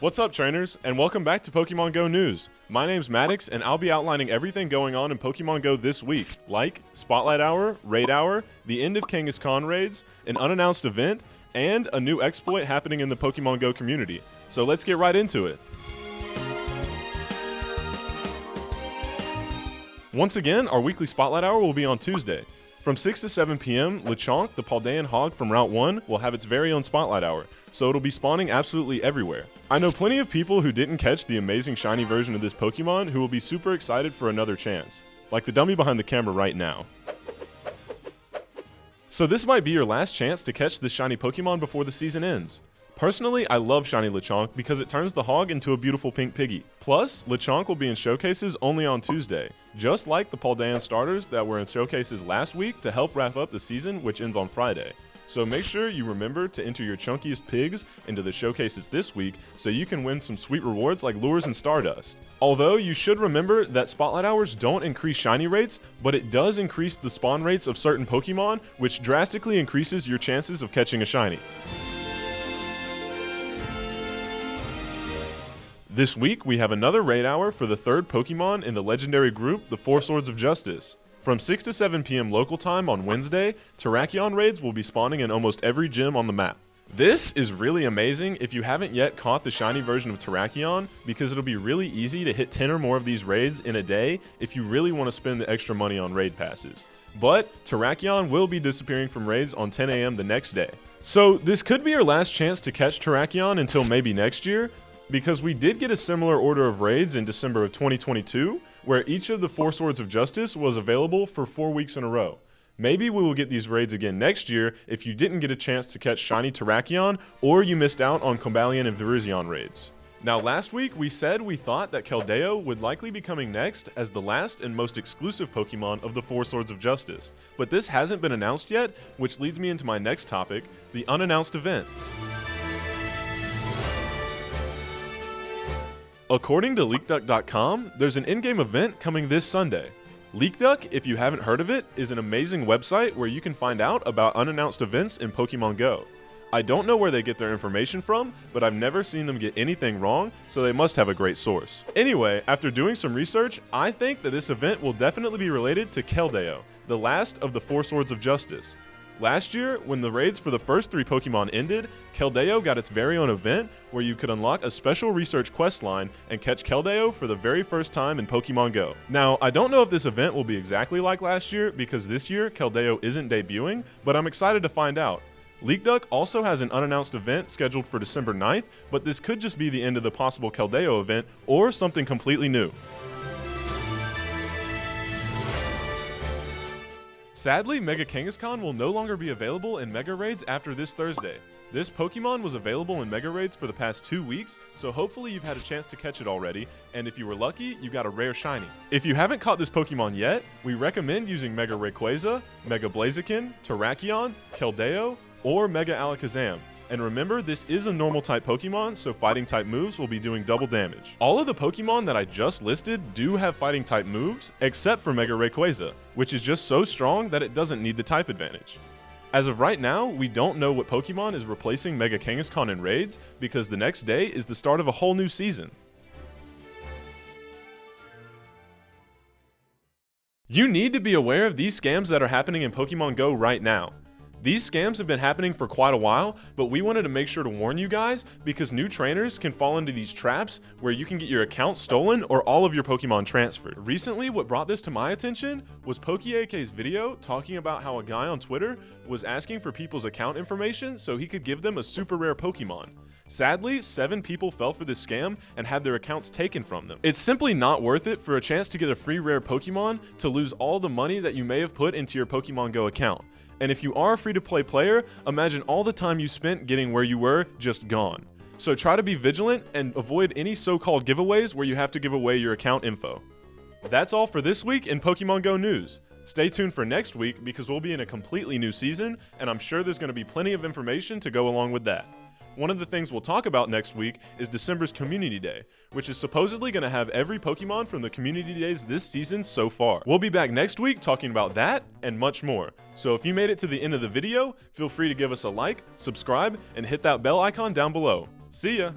What's up, trainers, and welcome back to Pokemon Go News. My name's Maddox, and I'll be outlining everything going on in Pokemon Go this week, like Spotlight Hour, Raid Hour, the end of Kangaskhan raids, an unannounced event, and a new exploit happening in the Pokemon Go community. So let's get right into it. Once again, our weekly Spotlight Hour will be on Tuesday. From 6 to 7 p.m., Lechonk, the Paldean hog from Route 1, will have its very own Spotlight Hour, so it'll be spawning absolutely everywhere. I know plenty of people who didn't catch the amazing shiny version of this Pokemon who will be super excited for another chance, like the dummy behind the camera right now. So this might be your last chance to catch this shiny Pokemon before the season ends. Personally, I love shiny Lechonk because it turns the hog into a beautiful pink piggy. Plus, Lechonk will be in showcases only on Tuesday, just like the Paldean starters that were in showcases last week to help wrap up the season, which ends on Friday. So make sure you remember to enter your chunkiest pigs into the showcases this week so you can win some sweet rewards like lures and Stardust. Although you should remember that Spotlight Hours don't increase shiny rates, but it does increase the spawn rates of certain Pokemon, which drastically increases your chances of catching a shiny. This week, we have another raid hour for the third Pokemon in the legendary group, the Four Swords of Justice. From 6 to 7 p.m. local time on Wednesday, Terrakion raids will be spawning in almost every gym on the map. This is really amazing if you haven't yet caught the shiny version of Terrakion, because it'll be really easy to hit 10 or more of these raids in a day if you really want to spend the extra money on raid passes. But Terrakion will be disappearing from raids on 10 a.m. the next day. So this could be your last chance to catch Terrakion until maybe next year, because we did get a similar order of raids in December of 2022, where each of the Four Swords of Justice was available for 4 weeks in a row. Maybe we will get these raids again next year if you didn't get a chance to catch shiny Terrakion, or you missed out on Cobalion and Virizion raids. Now last week we said we thought that Keldeo would likely be coming next as the last and most exclusive Pokemon of the Four Swords of Justice, but this hasn't been announced yet, which leads me into my next topic, the unannounced event. According to LeakDuck.com, there's an in-game event coming this Sunday. LeakDuck, if you haven't heard of it, is an amazing website where you can find out about unannounced events in Pokemon Go. I don't know where they get their information from, but I've never seen them get anything wrong, so they must have a great source. Anyway, after doing some research, I think that this event will definitely be related to Keldeo, the last of the Four Swords of Justice. Last year, when the raids for the first 3 Pokemon ended, Keldeo got its very own event where you could unlock a special research quest line and catch Keldeo for the very first time in Pokemon Go. Now, I don't know if this event will be exactly like last year because this year Keldeo isn't debuting, but I'm excited to find out. LeakDuck also has an unannounced event scheduled for December 9th, but this could just be the end of the possible Keldeo event or something completely new. Sadly, Mega Kangaskhan will no longer be available in Mega Raids after this Thursday. This Pokemon was available in Mega Raids for the past 2 weeks, so hopefully you've had a chance to catch it already, and if you were lucky, you got a rare shiny. If you haven't caught this Pokemon yet, we recommend using Mega Rayquaza, Mega Blaziken, Terrakion, Keldeo, or Mega Alakazam. And remember, this is a normal type Pokemon, so fighting type moves will be doing double damage. All of the Pokemon that I just listed do have fighting type moves, except for Mega Rayquaza, which is just so strong that it doesn't need the type advantage. As of right now, we don't know what Pokemon is replacing Mega Kangaskhan in raids, because the next day is the start of a whole new season. You need to be aware of these scams that are happening in Pokemon Go right now. These scams have been happening for quite a while, but we wanted to make sure to warn you guys because new trainers can fall into these traps where you can get your account stolen or all of your Pokemon transferred. Recently, what brought this to my attention was PokeAK's video talking about how a guy on Twitter was asking for people's account information so he could give them a super rare Pokemon. Sadly, 7 people fell for this scam and had their accounts taken from them. It's simply not worth it for a chance to get a free rare Pokemon to lose all the money that you may have put into your Pokemon Go account. And if you are a free-to-play player, imagine all the time you spent getting where you were just gone. So try to be vigilant and avoid any so-called giveaways where you have to give away your account info. That's all for this week in Pokemon Go news. Stay tuned for next week because we'll be in a completely new season, and I'm sure there's going to be plenty of information to go along with that. One of the things we'll talk about next week is December's Community Day, which is supposedly going to have every Pokemon from the Community Days this season so far. We'll be back next week talking about that and much more. So if you made it to the end of the video, feel free to give us a like, subscribe, and hit that bell icon down below. See ya!